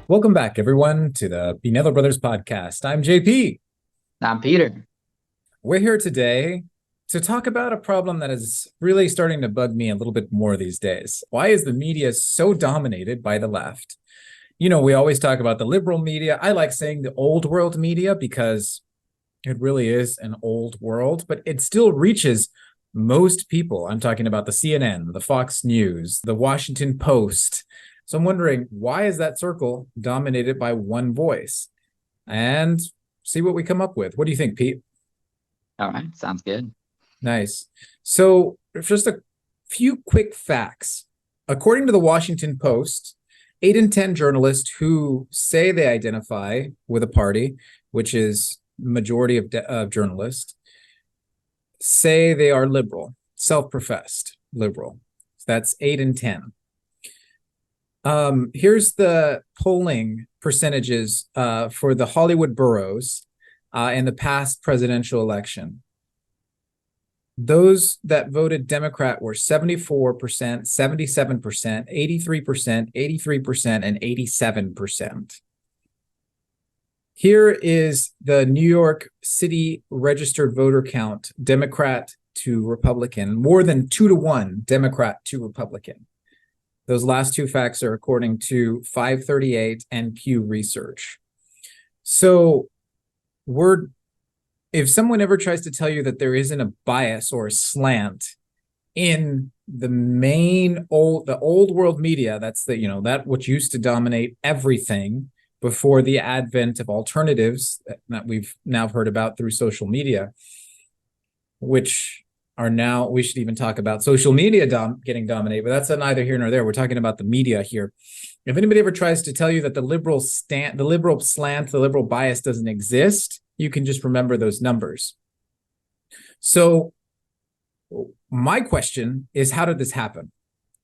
Welcome back, everyone, to the Pinedo Brothers Podcast. I'm JP. I'm Peter. We're here today to talk about a problem that is really starting to bug me a little bit more these days. Why is the media so dominated by the left? You know, we always talk about the liberal media. I like saying the old world media because it really is an old world, but it still reaches most people. I'm talking about the CNN, the Fox News, the Washington Post. So I'm wondering, why is that circle dominated by one voice? And see what we come up with. What do you think, Pete? All right, sounds good. Nice. So just a few quick facts. According to the Washington Post, 8 in 10 journalists who say they identify with a party, which is majority of journalists, say they are liberal, self-professed liberal. That's 8 in 10. Here's the polling percentages for the Hollywood boroughs in the past presidential election. Those that voted Democrat were 74%, 77%, 83%, 83%, and 87%. Here is the New York City registered voter count, Democrat to Republican, more than 2-1 Democrat to Republican. Those last two facts are according to 538 and Pew Research. So if someone ever tries to tell you that there isn't a bias or a slant in the old world media, that's that which used to dominate everything before the advent of alternatives that we've now heard about through social media, which are now, we should even talk about social media getting dominated, but that's neither here nor there. We're talking about the media here. If anybody ever tries to tell you that the liberal slant, the liberal bias doesn't exist, you can just remember those numbers. So my question is, how did this happen?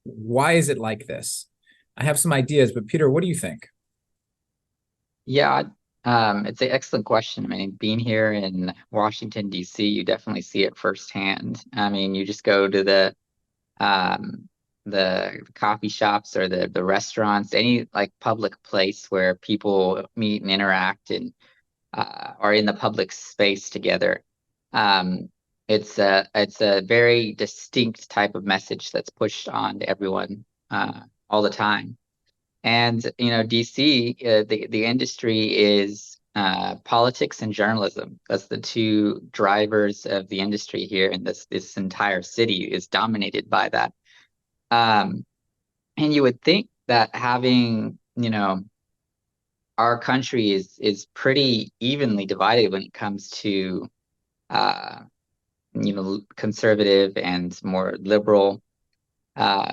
Why is it like this? I have some ideas, but Peter, what do you think? Yeah, it's an excellent question. I mean, being here in Washington, D.C., you definitely see it firsthand. I mean, you just go to the coffee shops or the restaurants, any like public place where people meet and interact and are in the public space together. It's a very distinct type of message that's pushed on to everyone all the time. And DC, the industry is politics and journalism. That's the two drivers of the industry here, and this entire city is dominated by that. Um, and you would think that having our country is pretty evenly divided when it comes to uh, conservative and more liberal.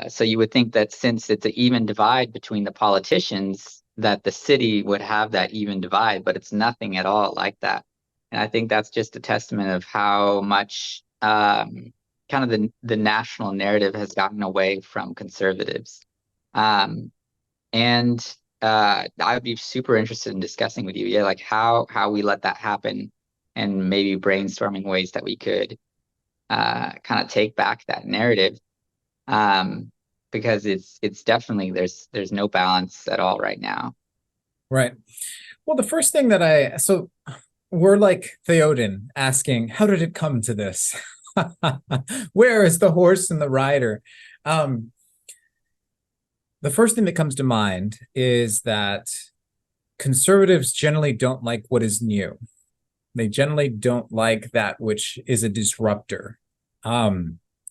So you would think that since it's an even divide between the politicians, that the city would have that even divide, but it's nothing at all like that. And I think that's just a testament of how much kind of the national narrative has gotten away from conservatives. Um, and I'd be super interested in discussing with you, yeah, like how we let that happen, and maybe brainstorming ways that we could kind of take back that narrative. Because it's definitely there's no balance at all right now. Right. Well, the first thing so we're like Theoden asking, how did it come to this? Where is the horse and the rider? The first thing that comes to mind is that conservatives generally don't like what is new. They generally don't like that which is a disruptor.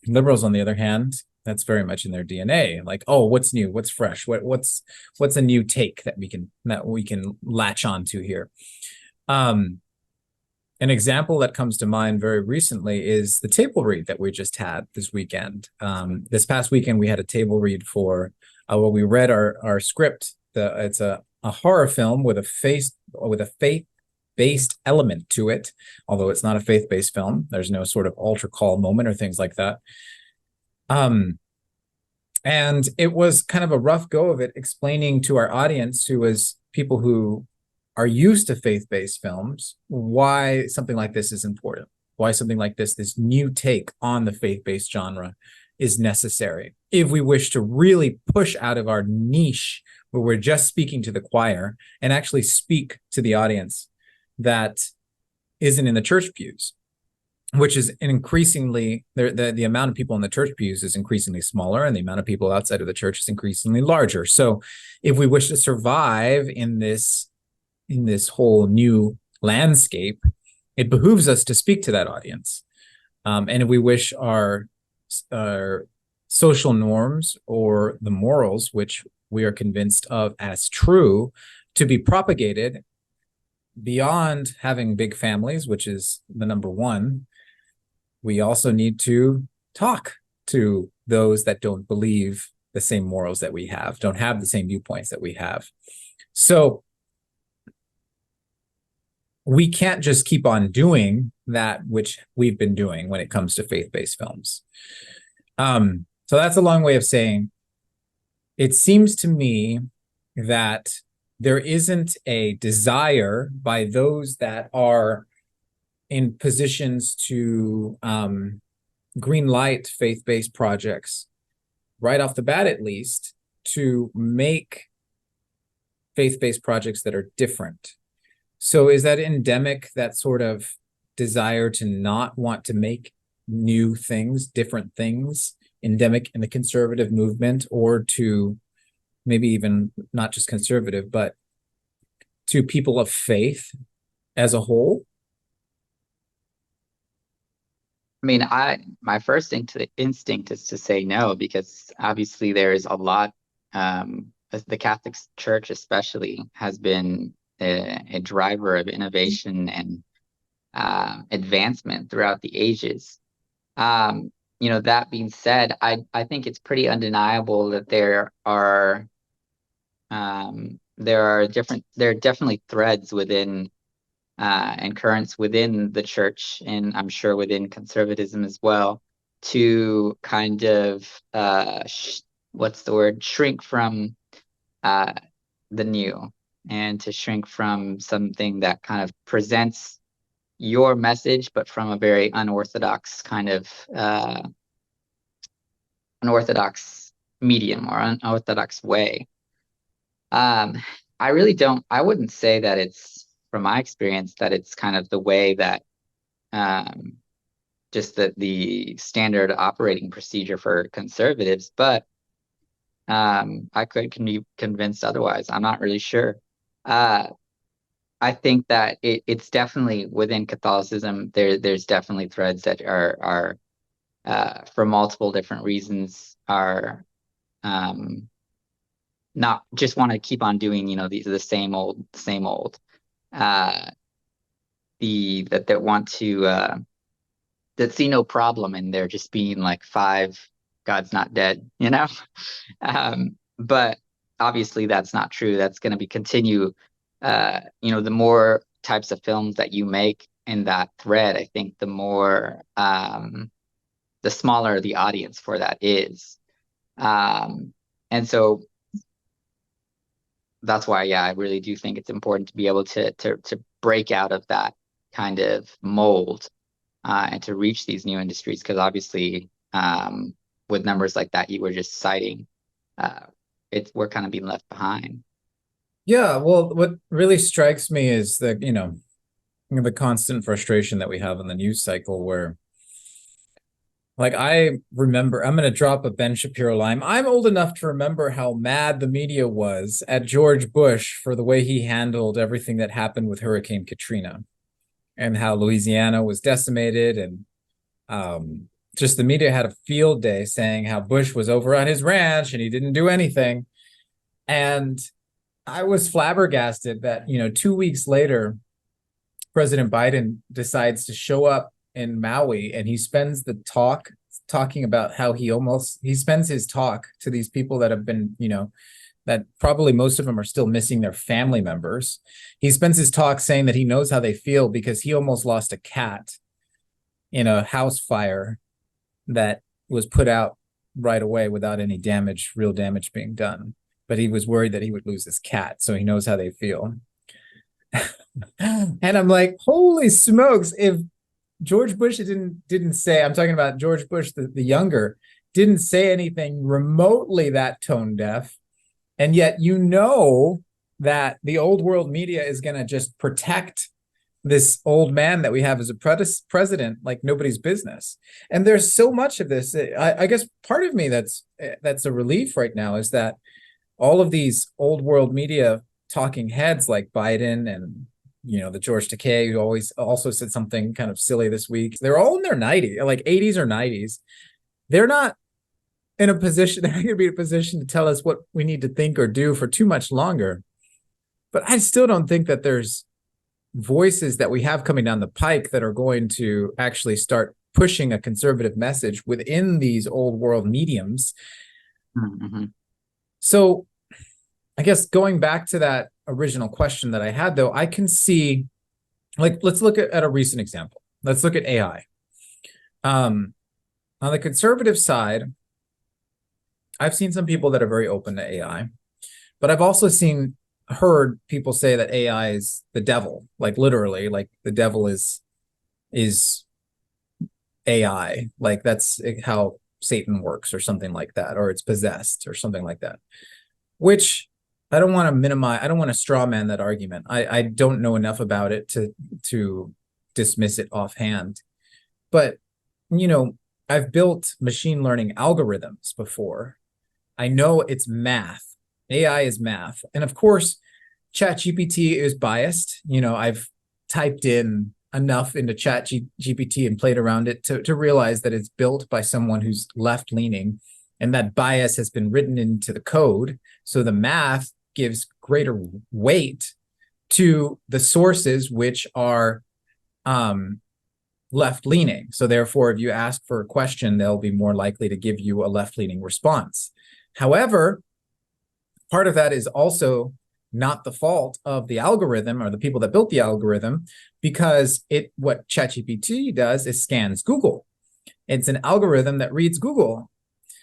Liberals, on the other hand, that's very much in their DNA. Like, oh, what's new? What's fresh? What's a new take that we can latch onto here? An example that comes to mind very recently is the table read that we just had this weekend. This past weekend, we had a table read for where we read our script. It's a horror film with a faith-based element to it, although it's not a faith-based film. There's no sort of altar call moment or things like that. And it was kind of a rough go of it, explaining to our audience, who was people who are used to faith-based films, why something like this is important, why something like this new take on the faith-based genre is necessary. If we wish to really push out of our niche where we're just speaking to the choir and actually speak to the audience that isn't in the church pews, which is an increasingly, the amount of people in the church pews is increasingly smaller, and the amount of people outside of the church is increasingly larger. So if we wish to survive in this whole new landscape, it behooves us to speak to that audience. And if we wish our social norms or the morals, which we are convinced of as true, to be propagated beyond having big families, which is the number one, we also need to talk to those that don't believe the same morals that we have, don't have the same viewpoints that we have. So we can't just keep on doing that which we've been doing when it comes to faith-based films. So that's a long way of saying, it seems to me that there isn't a desire by those that are in positions to green light faith-based projects, right off the bat at least, to make faith-based projects that are different. So is that endemic, that sort of desire to not want to make new things, different things, endemic in the conservative movement, or to maybe even not just conservative, but to people of faith as a whole? I mean, my first instinct is to say no, because obviously there is a lot. The Catholic Church especially has been a driver of innovation and advancement throughout the ages. That being said, I think it's pretty undeniable that there are definitely threads within and currents within the church, and I'm sure within conservatism as well, to kind of shrink from the new, and to shrink from something that kind of presents your message, but from a very unorthodox kind of unorthodox medium or unorthodox way. I wouldn't say that it's, from my experience, that it's kind of the way that just the standard operating procedure for conservatives, but I could be convinced otherwise. I'm not really sure. I think that it's definitely within Catholicism. There's definitely threads that are for multiple different reasons are not just want to keep on doing these the same old that want to that see no problem in there just being like 5 God's not dead, but obviously that's not true. That's going to be continue. The more types of films that you make in that thread, I think the more the smaller the audience for that is, and so that's why, I really do think it's important to be able to break out of that kind of mold and to reach these new industries, because obviously with numbers like that you were just citing, we're kind of being left behind. Yeah, well, what really strikes me is that, the constant frustration that we have in the news cycle where, like, I remember, I'm going to drop a Ben Shapiro line. I'm old enough to remember how mad the media was at George Bush for the way he handled everything that happened with Hurricane Katrina, and how Louisiana was decimated. And just the media had a field day saying how Bush was over on his ranch and he didn't do anything. And I was flabbergasted that, 2 weeks later, President Biden decides to show up in Maui, and he spends the talking about how he spends his talk to these people that have been, that probably most of them are still missing their family members. He spends his talk saying that he knows how they feel because he almost lost a cat in a house fire that was put out right away without any real damage being done. But he was worried that he would lose his cat, so he knows how they feel. And I'm like, holy smokes, if George Bush didn't say, I'm talking about George Bush, the younger, didn't say anything remotely that tone deaf. And yet, you know that the old world media is going to just protect this old man that we have as a president like nobody's business. And there's so much of this. I guess part of me that's a relief right now is that all of these old world media talking heads like Biden and the George Takei, who always also said something kind of silly this week. They're all in their 90s, like 80s or 90s. They're not in a position, they're not going to be in a position to tell us what we need to think or do for too much longer. But I still don't think that there's voices that we have coming down the pike that are going to actually start pushing a conservative message within these old world mediums. Mm-hmm. So I guess going back to that original question that I had, though, I can see, like, let's look at a recent example. Let's look at AI. On the conservative side, I've seen some people that are very open to AI, but I've also heard people say that AI is the devil, like literally, like the devil is AI, like that's how Satan works or something like that, or it's possessed or something like that, which I don't want to minimize. I don't want to straw man that argument. I don't know enough about it to dismiss it offhand, but I've built machine learning algorithms before. I know it's math. AI is math. And of course, ChatGPT is biased. I've typed in enough into ChatGPT and played around it to realize that it's built by someone who's left-leaning, and that bias has been written into the code. So the math gives greater weight to the sources which are left-leaning. So therefore, if you ask for a question, they'll be more likely to give you a left-leaning response. However, part of that is also not the fault of the algorithm or the people that built the algorithm, because what ChatGPT does is scans Google. It's an algorithm that reads Google.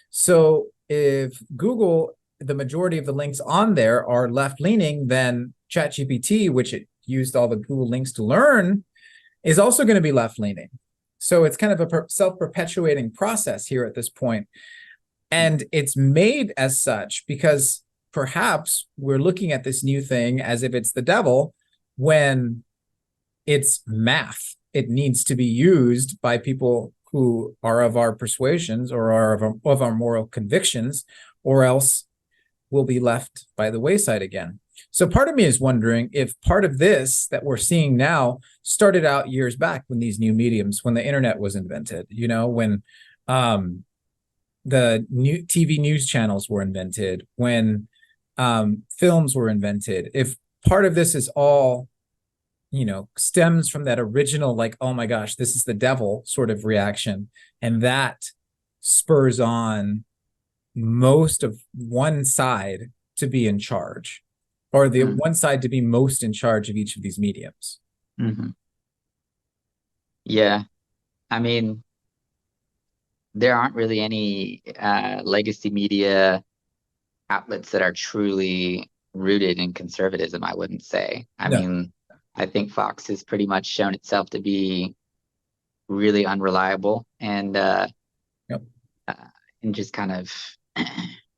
So if Google, the majority of the links on there are left-leaning, then ChatGPT, which it used all the Google links to learn, is also going to be left-leaning. So it's kind of a self-perpetuating process here at this point. And it's made as such because perhaps we're looking at this new thing as if it's the devil, when it's math. It needs to be used by people who are of our persuasions or are of our moral convictions, or else we'll be left by the wayside again. So part of me is wondering if part of this that we're seeing now started out years back when these new mediums, when the internet was invented, when the new TV news channels were invented, when films were invented. If part of this is all, stems from that original, like, oh my gosh, this is the devil sort of reaction, and that spurs on most of one side to be in charge, or the one side to be most in charge of each of these mediums. Mm-hmm. Yeah. I mean, there aren't really any legacy media outlets that are truly rooted in conservatism, I wouldn't say. I mean, I think Fox has pretty much shown itself to be really unreliable and just kind of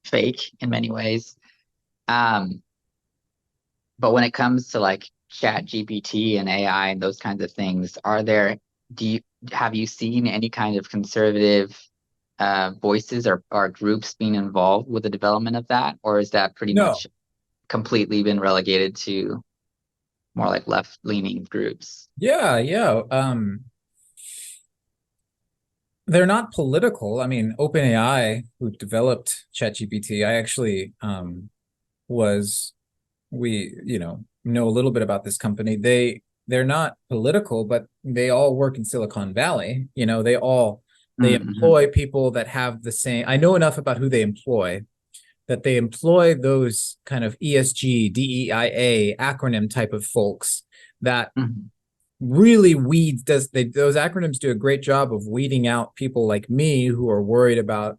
fake in many ways. But when it comes to like ChatGPT and AI and those kinds of things, have you seen any kind of conservative voices or groups being involved with the development of that, or is that pretty much completely been relegated to more like left-leaning groups? Yeah. They're not political. I mean, OpenAI, who developed ChatGPT, I actually know a little bit about this company. They're not political, but they all work in Silicon Valley. They employ people that have the same. I know enough about who they employ, that they employ those kind of ESG, DEIA acronym type of folks that really those acronyms do a great job of weeding out people like me who are worried about,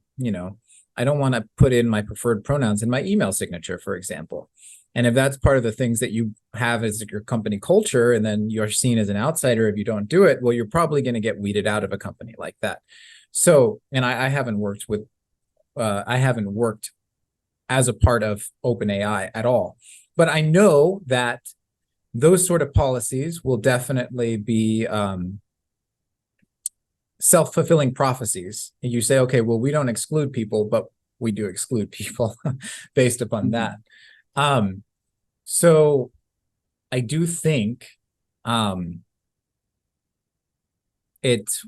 I don't want to put in my preferred pronouns in my email signature, for example. And if that's part of the things that you have as your company culture, and then you're seen as an outsider if you don't do it, well, you're probably going to get weeded out of a company like that. So, and I haven't worked with I haven't worked as a part of OpenAI at all, but I know that those sort of policies will definitely be self-fulfilling prophecies. And you say, okay, well, we don't exclude people, but we do exclude people based upon that. So I do think it's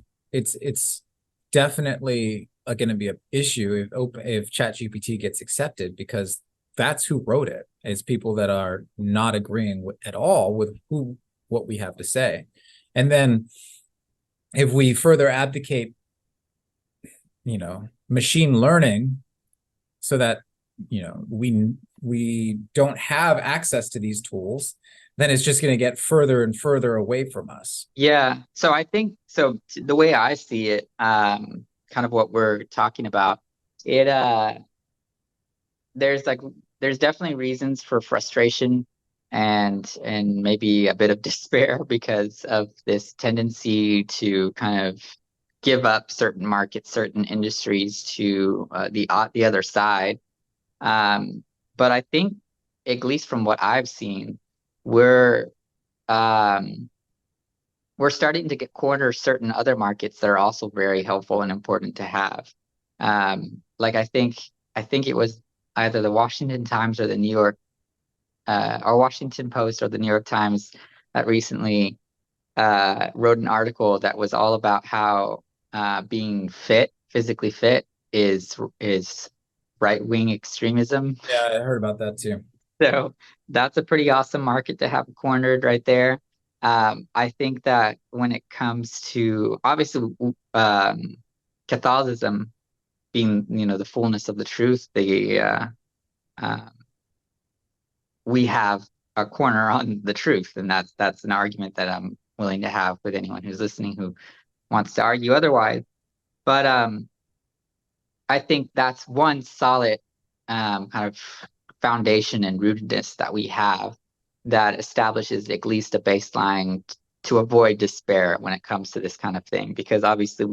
definitely going to be an issue if ChatGPT gets accepted, because that's who wrote it. It's people that are not agreeing at all with what we have to say. And then if we further abdicate, machine learning, so that we don't have access to these tools, then it's just going to get further and further away from us. Yeah. So I think, so the way I see it, kind of what we're talking about, there's definitely reasons for frustration and maybe a bit of despair because of this tendency to kind of give up certain markets, certain industries to the other side. But I think, at least from what I've seen, we're starting to corner certain other markets that are also very helpful and important to have. Like I think it was either the Washington Times or the New York, or Washington Post or the New York Times that recently wrote an article that was all about how being physically fit is right-wing extremism. Yeah, I heard about that too. So that's a pretty awesome market to have cornered right there. I think that when it comes to, obviously, Catholicism being, the fullness of the truth, we have a corner on the truth, and that's an argument that I'm willing to have with anyone who's listening who wants to argue otherwise. But I think that's one solid kind of foundation and rootedness that we have that establishes at least a baseline to avoid despair when it comes to this kind of thing. Because obviously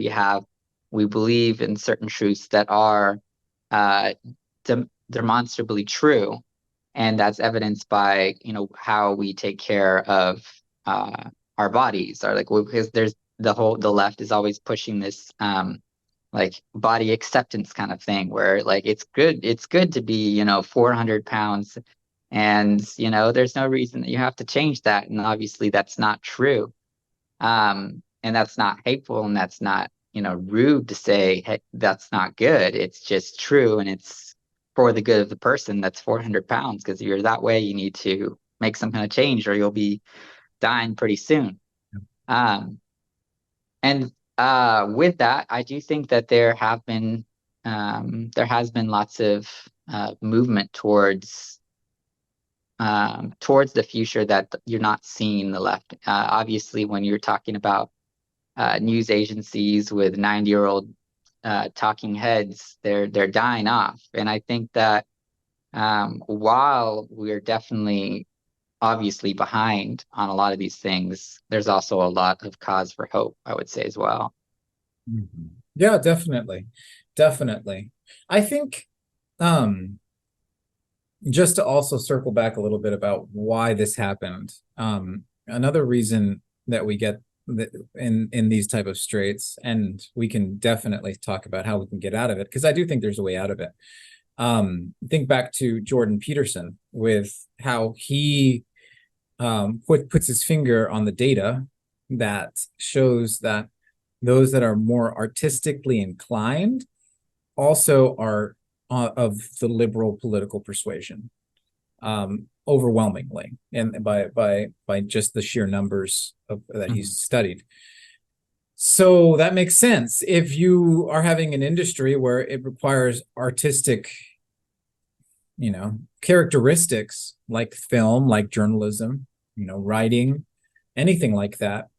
we believe in certain truths that are demonstrably true, and that's evidenced by how we take care of our bodies, or because there's the left is always pushing this like body acceptance kind of thing, where like it's good to be 400 pounds, and there's no reason that you have to change that, and obviously that's not true, and that's not hateful, and that's not rude to say, hey, that's not good. It's just true, and it's for the good of the person that's 400 pounds, because if you're that way, you need to make some kind of change or you'll be dying pretty soon. And with that, I do think that there has been lots of movement towards the future that you're not seeing in the left. Obviously, when you're talking about news agencies with 90-year-old talking heads, they're dying off. And I think that while we're definitely obviously behind on a lot of these things, there's also a lot of cause for hope, I would say, as well. Yeah, definitely. I think just to also circle back a little bit about why this happened, another reason that we get in these type of straits, and we can definitely talk about how we can get out of it, because I do think there's a way out of it. Think back to Jordan Peterson with how he puts his finger on the data that shows that those that are more artistically inclined also are of the liberal political persuasion, overwhelmingly, and by just the sheer numbers that he's studied. So that makes sense. If you are having an industry where it requires artistic, characteristics, like film, like journalism, writing, anything like that,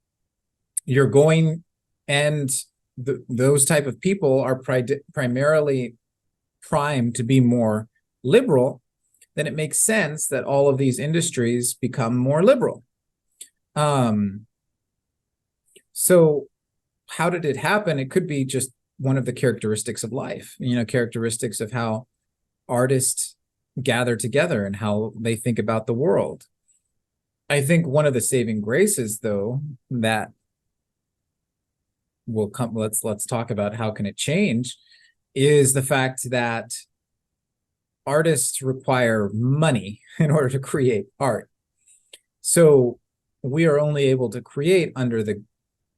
you're going, and those type of people are primarily primed to be more liberal, then it makes sense that all of these industries become more liberal. So how did it happen? It could be just one of the characteristics of life, characteristics of how artists gather together and how they think about the world. I think one of the saving graces, though, that will come, let's talk about how can it change, is the fact that artists require money in order to create art. So we are only able to create under the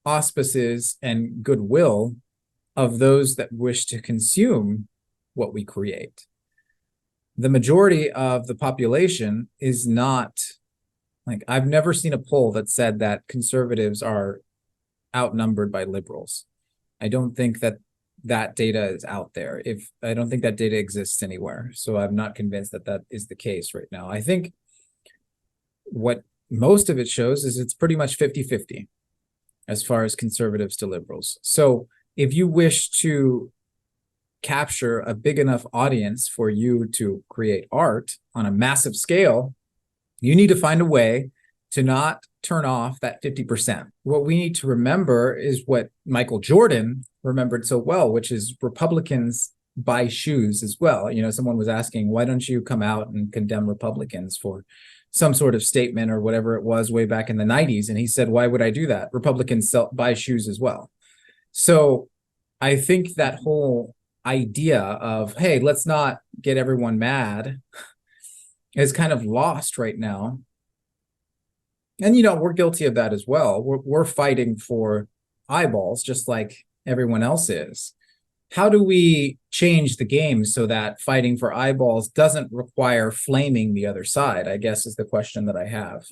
auspices and goodwill of those that wish to consume what we create. The majority of the population is not, like, I've never seen a poll that said that conservatives are outnumbered by liberals. I don't think that data is out there. I don't think that data exists anywhere. So I'm not convinced that is the case right now. I think what most of it shows is it's pretty much 50-50 as far as conservatives to liberals. So if you wish to capture a big enough audience for you to create art on a massive scale, you need to find a way to not turn off that 50%. What we need to remember is what Michael Jordan remembered so well, which is Republicans buy shoes as well. Someone was asking, why don't you come out and condemn Republicans for some sort of statement or whatever it was way back in the 90s? And he said, why would I do that? Republicans buy shoes as well. So I think that whole idea of, hey, let's not get everyone mad is kind of lost right now. And, we're guilty of that as well. We're fighting for eyeballs just like everyone else is. How do we change the game so that fighting for eyeballs doesn't require flaming the other side, I guess, is the question that I have.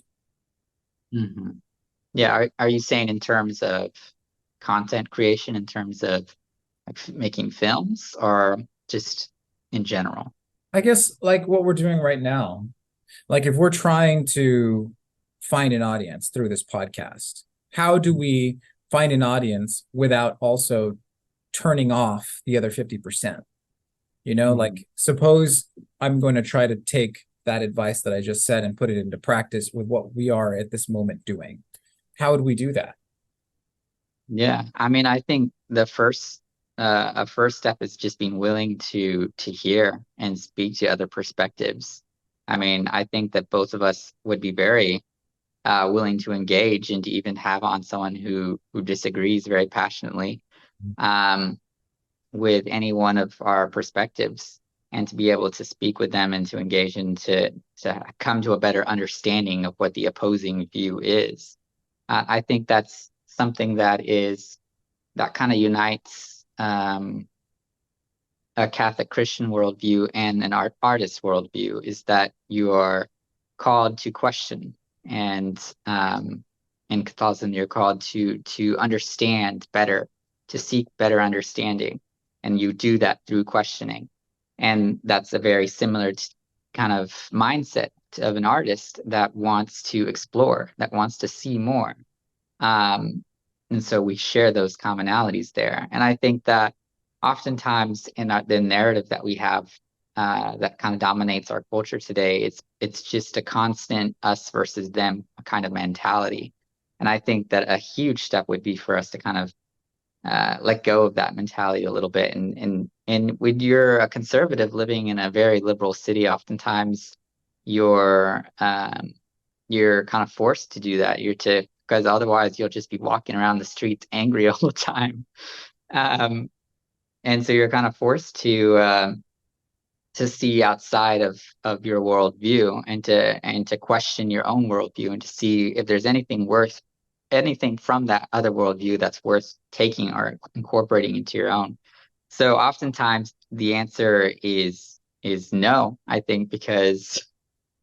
Mm-hmm. Yeah. Are you saying in terms of content creation, in terms of making films, or just in general? I guess like what we're doing right now. Like if we're trying to find an audience through this podcast, how do we find an audience without also turning off the other 50%? Like suppose I'm going to try to take that advice that I just said and put it into practice with what we are at this moment doing. How would we do that? Yeah, I mean, I think a first step is just being willing to hear and speak to other perspectives. I mean, I think that both of us would be very willing to engage and to even have on someone who disagrees very passionately with any one of our perspectives, and to be able to speak with them and to engage and to come to a better understanding of what the opposing view is. I think that's something that kind of unites a Catholic Christian worldview and an artist worldview, is that you are called to question, and in Catholicism you're called to understand better, to seek better understanding, and you do that through questioning. And that's a very similar kind of mindset of an artist that wants to explore, that wants to see more. And so we share those commonalities there. And I think that oftentimes in the narrative that we have that kind of dominates our culture today, it's just a constant us versus them kind of mentality. And I think that a huge step would be for us to kind of let go of that mentality a little bit. And when you're a conservative living in a very liberal city, oftentimes you're kind of forced to do that. Because otherwise you'll just be walking around the streets angry all the time. And so you're kind of forced to see outside of your worldview, and to question your own worldview, and to see if there's anything from that other worldview that's worth taking or incorporating into your own. So oftentimes the answer is no, I think, because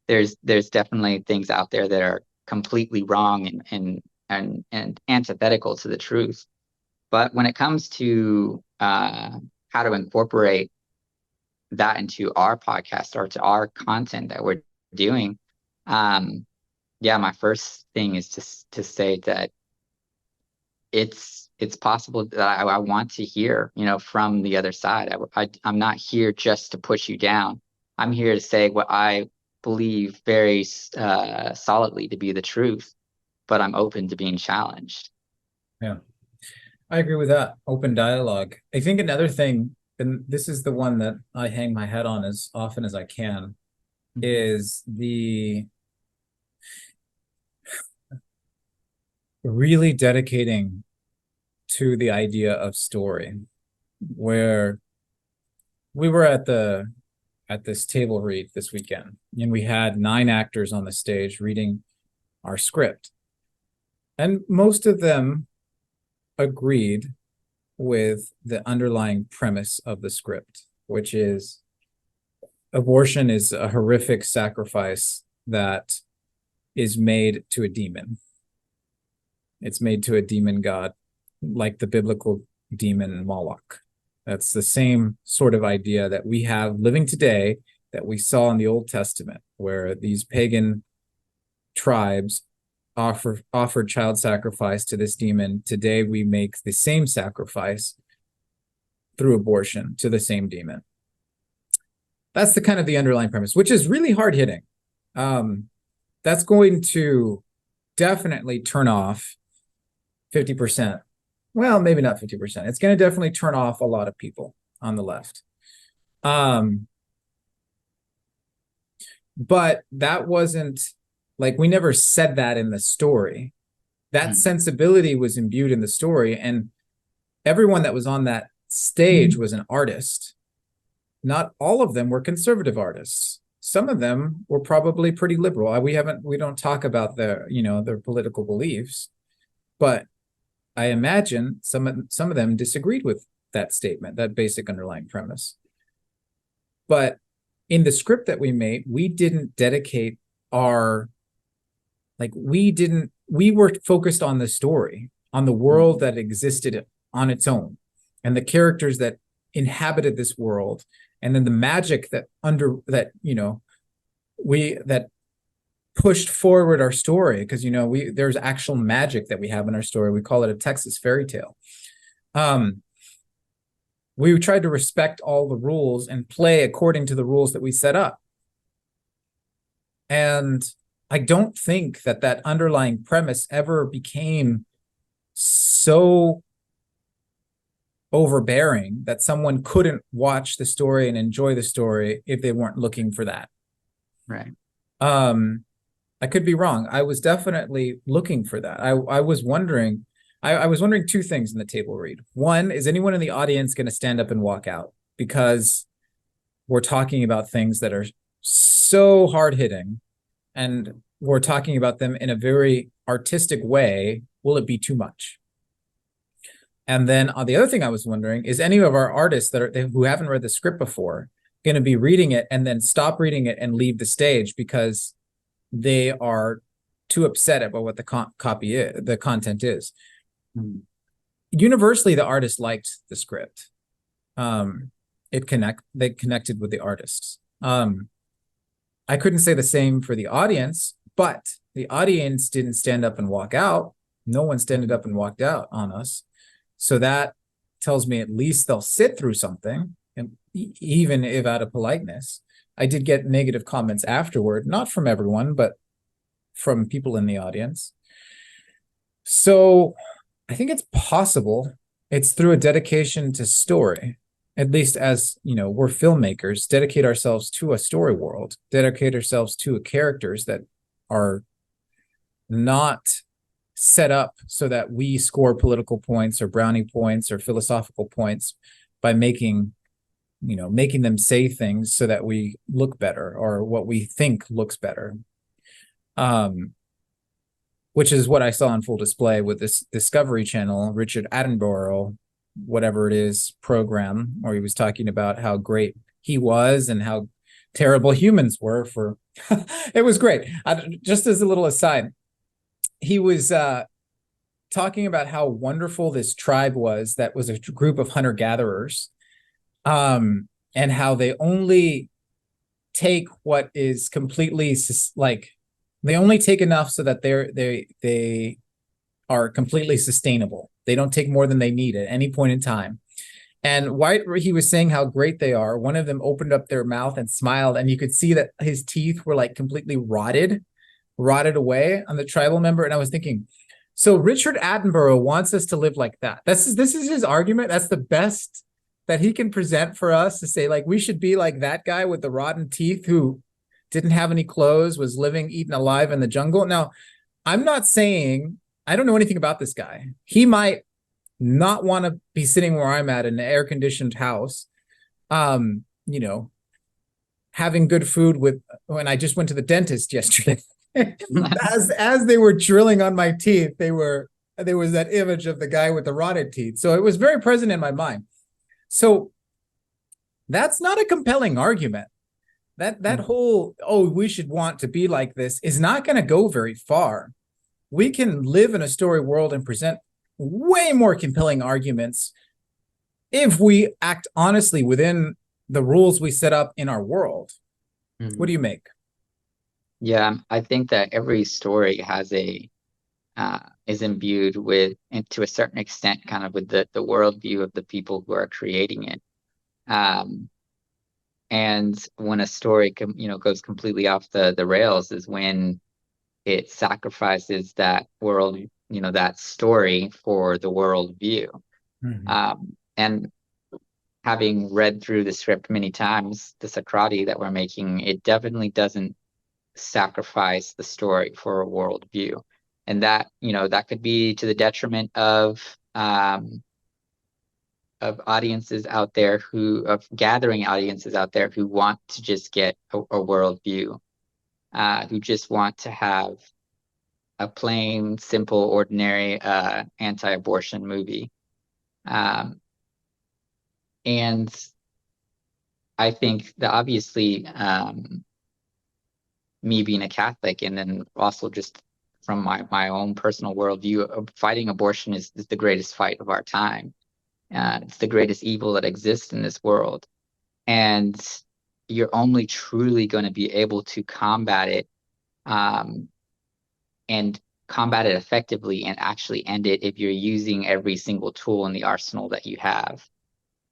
there's definitely things out there that are completely wrong and antithetical to the truth. But when it comes to how to incorporate that into our podcast or to our content that we're doing, my first thing is to say that it's possible that I want to hear, from the other side. I'm not here just to push you down. I'm here to say what I believe very solidly to be the truth, but I'm open to being challenged. Yeah. I agree with that. Open dialogue. I think another thing, and this is the one that I hang my head on as often as I can, Mhm. is the really dedicating to the idea of story, where we were at this table read this weekend, and we had 9 actors on the stage reading our script. And most of them agreed with the underlying premise of the script, which is abortion is a horrific sacrifice that is made to a demon. It's made to a demon god, like the biblical demon Moloch. That's the same sort of idea that we have living today that we saw in the Old Testament, where these pagan tribes offered child sacrifice to this demon. Today we make the same sacrifice through abortion to the same demon. That's the kind of the underlying premise, which is really hard hitting. That's going to definitely turn off 50%. Well, maybe not 50%. It's going to definitely turn off a lot of people on the left. But that wasn't like, we never said that in the story. That sensibility was imbued in the story, and everyone that was on that stage was an artist. Not all of them were conservative artists. Some of them were probably pretty liberal. We don't talk about their political beliefs, but I imagine some of them disagreed with that statement, that basic underlying premise. But in the script that we made, we didn't dedicate we were focused on the story, on the world that existed on its own, and the characters that inhabited this world, and then the magic that pushed forward our story, because there's actual magic that we have in our story. We call it a Texas fairy tale. We tried to respect all the rules and play according to the rules that we set up. And I don't think that underlying premise ever became so overbearing that someone couldn't watch the story and enjoy the story if they weren't looking for that. Right. I could be wrong. I was definitely looking for that. I was wondering, I was wondering 2 things in the table read. One, is anyone in the audience going to stand up and walk out? Because we're talking about things that are so hard hitting, and we're talking about them in a very artistic way. Will it be too much? And then the other thing I was wondering is, any of our artists who haven't read the script before going to be reading it and then stop reading it and leave the stage because they are too upset about what the content is. Universally, the artists liked the script. They connected with the artists. I couldn't say the same for the audience, but the audience didn't stand up and walk out. No one stood up and walked out on us. So that tells me at least they'll sit through something, and even if out of politeness. I did get negative comments afterward, not from everyone, but from people in the audience. So I think it's possible. It's through a dedication to story. At least, as we're filmmakers, dedicate ourselves to a story world, dedicate ourselves to characters that are not set up so that we score political points or brownie points or philosophical points by making them say things so that we look better, or what we think looks better. Which is what I saw on full display with this Discovery Channel, Richard Attenborough, whatever it is, program, where he was talking about how great he was and how terrible humans were it was great. Just as a little aside, he was talking about how wonderful this tribe was, that was a group of hunter-gatherers, and how they only take what is completely they only take enough so that they are completely sustainable. They don't take more than they need at any point in time. And while he was saying how great they are, one of them opened up their mouth and smiled, and you could see that his teeth were completely rotted away on the tribal member. And I was thinking, So Richard Attenborough wants us to live like that. This is his argument. That's the best that he can present for us, to say like we should be like that guy with the rotten teeth who didn't have any clothes, was living eaten alive in the jungle. Now, I'm not saying, I don't know anything about this guy. He might not want to be sitting where I'm at in an air conditioned house, you know, having good food with, when I just went to the dentist yesterday. as they were drilling on my teeth, there was that image of the guy with the rotted teeth. So it was very present in my mind. So that's not a compelling argument. That whole, oh, we should want to be like this, is not going to go very far. We can live in a story world and present way more compelling arguments if we act honestly within the rules we set up in our world. What do you make? Yeah, I think that every story has is imbued with, and to a certain extent, kind of with the worldview of the people who are creating it. And when a story goes completely off the rails is when it sacrifices that world, that story for the world view. And having read through the script many times, the Socrati that we're making, it definitely doesn't sacrifice the story for a world view. And that, that could be to the detriment of audiences out there of gathering audiences out there who want to just get a world view, who just want to have a plain, simple, ordinary anti-abortion movie. And I think that obviously me being a Catholic, and then also just from my own personal worldview, fighting abortion is the greatest fight of our time. It's the greatest evil that exists in this world. And you're only truly going to be able to combat it and combat it effectively and actually end it if you're using every single tool in the arsenal that you have.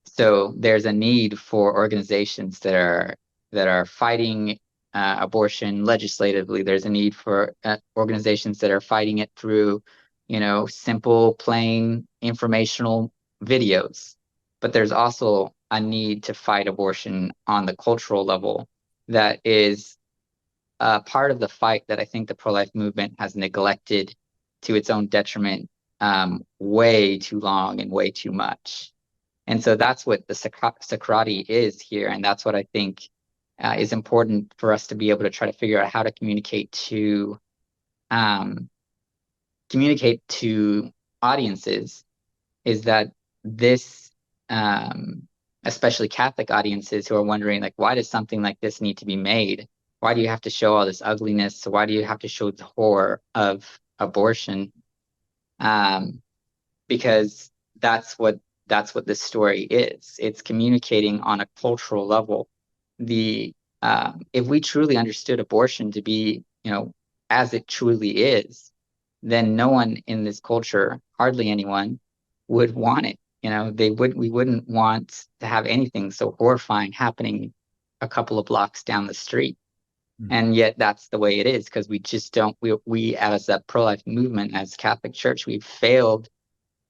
So there's a need for organizations that are fighting abortion legislatively. There's a need for organizations that are fighting it through, simple, plain, informational videos. But there's also a need to fight abortion on the cultural level that is part of the fight that I think the pro-life movement has neglected to its own detriment way too long and way too much. And so that's what the Socrati is here. And that's what I think is important for us to be able to try to figure out how to communicate to audiences, is that this, especially Catholic audiences who are wondering, like, why does something like this need to be made? Why do you have to show all this ugliness? So why do you have to show the horror of abortion? Because that's what this story is. It's communicating on a cultural level. If we truly understood abortion to be, as it truly is, then no one in this culture, hardly anyone, would want it. We wouldn't want to have anything so horrifying happening a couple of blocks down the street. And yet that's the way it is, because we just don't, we as a pro-life movement, as Catholic Church, we've failed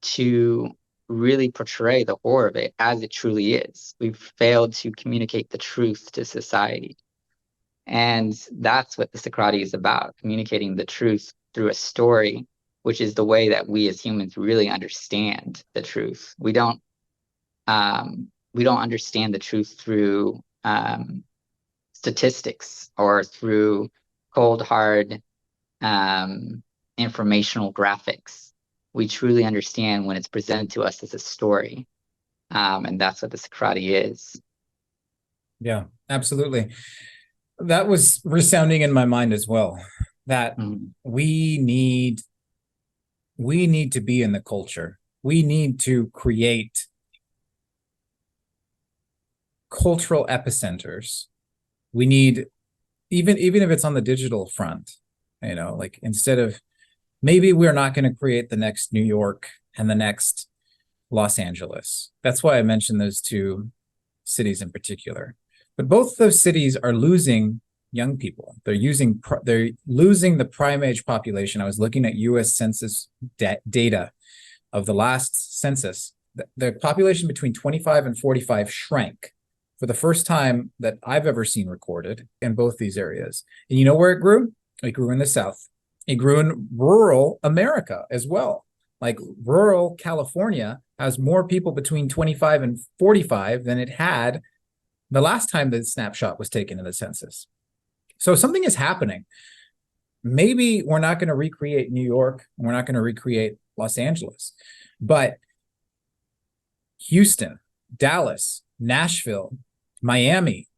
to really portray the horror of it as it truly is. We've failed to communicate the truth to society. And that's what the Socrati is about, communicating the truth through a story, which is the way that we as humans really understand the truth. We don't understand the truth through statistics or through cold, hard informational graphics. We truly understand when it's presented to us as a story. And that's what the Socrati is. Yeah, absolutely. That was resounding in my mind as well, that we need to be in the culture. We need to create cultural epicenters. We need, even if it's on the digital front, like, instead of, maybe we're not going to create the next New York and the next Los Angeles. That's why I mentioned those two cities in particular. But both those cities are losing young people. They're losing the prime age population. I was looking at U.S. Census data of the last census. The population between 25 and 45 shrank for the first time that I've ever seen recorded in both these areas. And you know where it grew? It grew in the South. It grew in rural America as well. Like rural California has more people between 25 and 45 than it had the last time the snapshot was taken in the census. So something is happening. Maybe we're not going to recreate New York. We're not going to recreate Los Angeles, but Houston, Dallas, Nashville, Miami,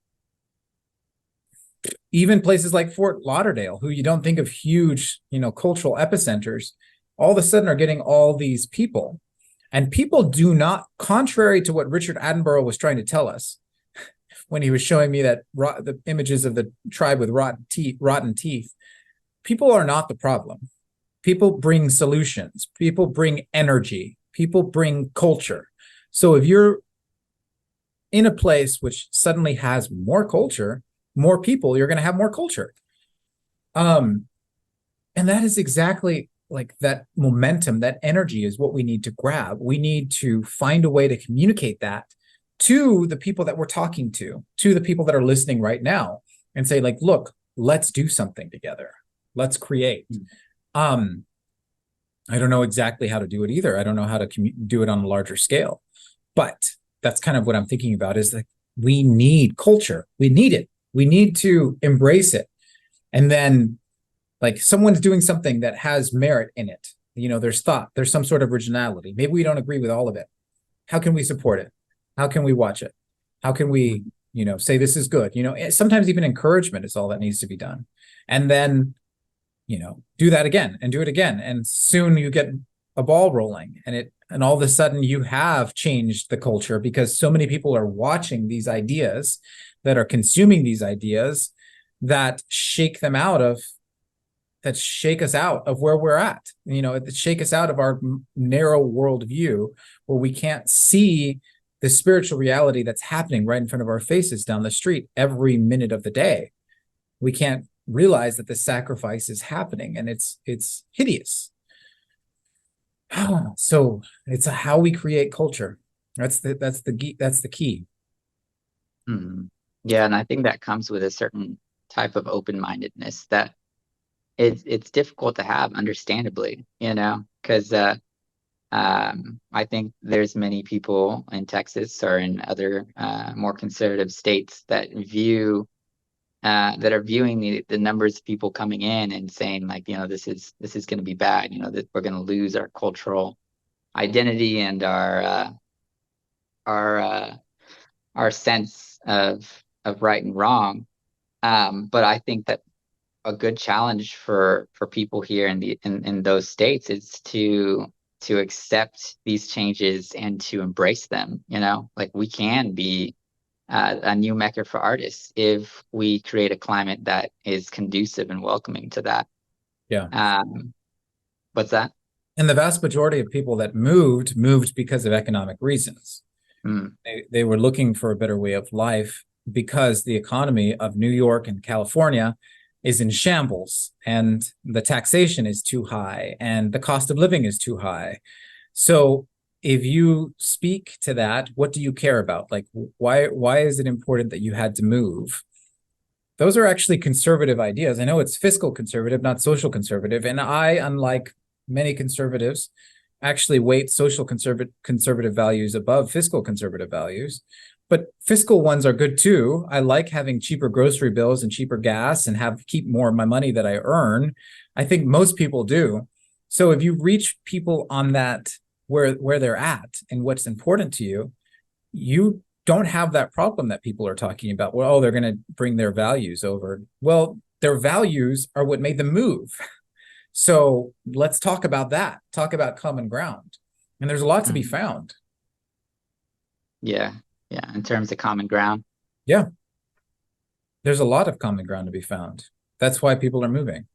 even places like Fort Lauderdale, who you don't think of huge, cultural epicenters, all of a sudden are getting all these people. And people do not, contrary to what Richard Attenborough was trying to tell us when he was showing me that the images of the tribe with rotten teeth, people are not the problem. People bring solutions. People bring energy. People bring culture. So if you're in a place which suddenly has more culture, more people, you're going to have more culture. And that is exactly like that momentum, that energy is what we need to grab. We need to find a way to communicate that to the people that we're talking to the people that are listening right now, and say, like, look, let's do something together. Let's create. I don't know exactly how to do it either. I don't know how to do it on a larger scale, but that's kind of what I'm thinking about, is like, we need culture. We need it. We need to embrace it. And then, like, someone's doing something that has merit in it. There's thought, there's some sort of originality. Maybe we don't agree with all of it. How can we support it? How can we watch it? How can we, say this is good? Sometimes even encouragement is all that needs to be done. And then, do that again and do it again. And soon you get a ball rolling, and all of a sudden you have changed the culture, because so many people are watching these ideas, that are consuming these ideas, that shake us out of where we're at, that shake us out of our narrow worldview, where we can't see the spiritual reality that's happening right in front of our faces down the street every minute of the day. We can't realize that the sacrifice is happening, and it's hideous. So it's how we create culture. That's the key. Mm-hmm. Yeah, and I think that comes with a certain type of open-mindedness that it's difficult to have, understandably, because I think there's many people in Texas or in other more conservative states that are viewing the numbers of people coming in and saying, like, this is going to be bad, that we're going to lose our cultural identity and our sense of right and wrong. But I think that a good challenge for people here in those states is to accept these changes and to embrace them. Like, we can be a new mecca for artists if we create a climate that is conducive and welcoming to that. Yeah. What's that? And the vast majority of people that moved because of economic reasons. They were looking for a better way of life, because the economy of New York and California is in shambles, and the taxation is too high, and the cost of living is too high. So if you speak to that, what do you care about? Like, why is it important that you had to move? Those are actually conservative ideas. I know it's fiscal conservative, not social conservative. And I, unlike many conservatives, actually weight social conservative values above fiscal conservative values. But fiscal ones are good too. I like having cheaper grocery bills and cheaper gas and keep more of my money that I earn. I think most people do. So if you reach people on that, where they're at and what's important to you, you don't have that problem that people are talking about. Well, they're going to bring their values over. Well, their values are what made them move. So let's talk about that. Talk about common ground. And there's a lot to be found. Yeah. Yeah. In terms of common ground. Yeah. There's a lot of common ground to be found. That's why people are moving,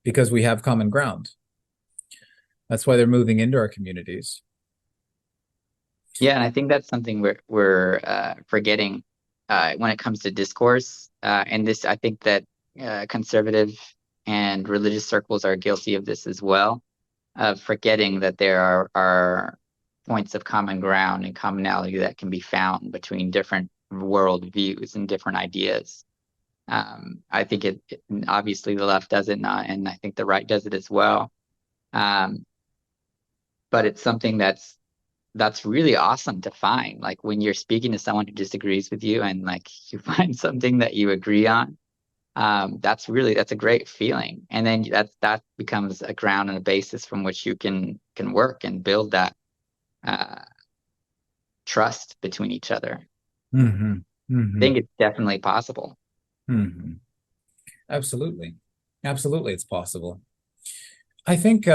because we have common ground. That's why they're moving into our communities. Yeah, and I think that's something we're forgetting when it comes to discourse. And this, I think that conservative and religious circles are guilty of this as well, of forgetting that there are points of common ground and commonality that can be found between different world views and different ideas. I think obviously the left does it not, and I think the right does it as well. But it's something that's really awesome to find. Like when you're speaking to someone who disagrees with you and like you find something that you agree on, that's a great feeling. And then that becomes a ground and a basis from which you can work and build that trust between each other. Mm-hmm. Mm-hmm. I think it's definitely possible. Mm-hmm. Absolutely. It's possible. I think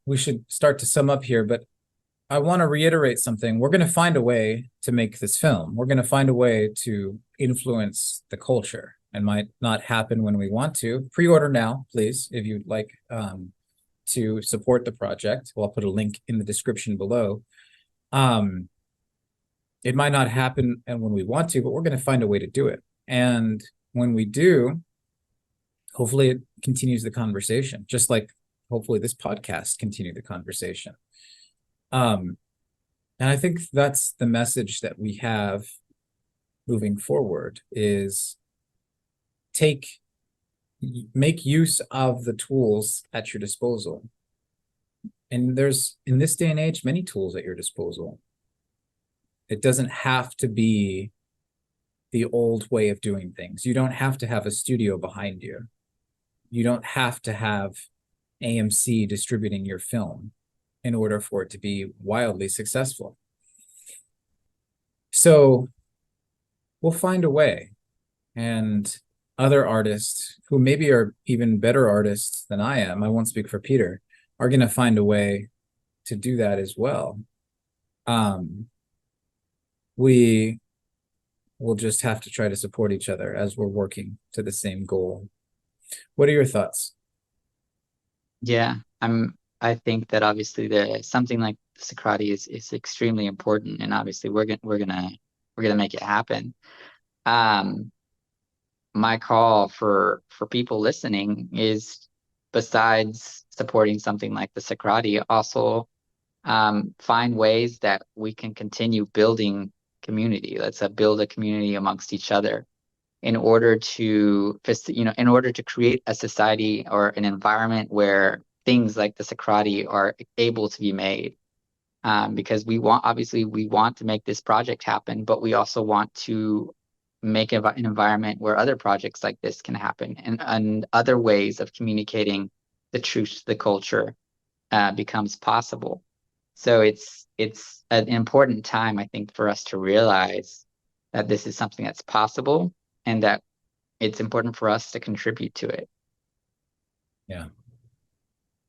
we should start to sum up here, but I want to reiterate something. We're going to find a way to make this film. We're going to find a way to influence the culture. It might not happen when we want to. Pre-order now, please, if you'd like to support the project. Well, I'll put a link in the description below. It might not happen and when we want to, but we're going to find a way to do it. And when we do, hopefully it continues the conversation, just like hopefully this podcast continued the conversation. And I think that's the message that we have moving forward is make use of the tools at your disposal. And there's, in this day and age, many tools at your disposal. It doesn't have to be the old way of doing things. You don't have to have a studio behind you. You don't have to have AMC distributing your film in order for it to be wildly successful. So we'll find a way. And other artists who maybe are even better artists than I am, I won't speak for Peter, are going to find a way to do that as well. We will just have to try to support each other as we're working to the same goal. What are your thoughts? Yeah, I think that obviously something like Socrates is extremely important, and obviously we're gonna make it happen. My call for people listening is, besides supporting something like the Socrates, also find ways that we can continue building community. Let's build a community amongst each other in order to create a society or an environment where things like the Socrates are able to be made. Because we want to make this project happen, but we also want to make an environment where other projects like this can happen, and other ways of communicating the truth to the culture becomes possible. So it's an important time, I think, for us to realize that this is something that's possible and that it's important for us to contribute to it. Yeah,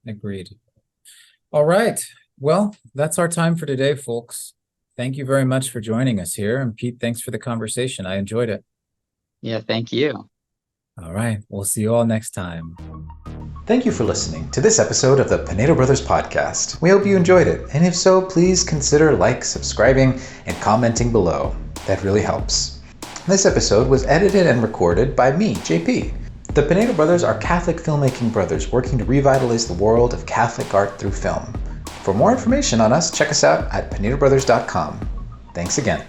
agreed. All right. Well, that's our time for today, folks. Thank you very much for joining us here. And Pete, thanks for the conversation. I enjoyed it. Yeah, thank you. All right. We'll see you all next time. Thank you for listening to this episode of the Pinedo Brothers Podcast. We hope you enjoyed it. And if so, please consider subscribing, and commenting below. That really helps. This episode was edited and recorded by me, JP. The Pinedo Brothers are Catholic filmmaking brothers working to revitalize the world of Catholic art through film. For more information on us, check us out at pinedobrothers.com. Thanks again.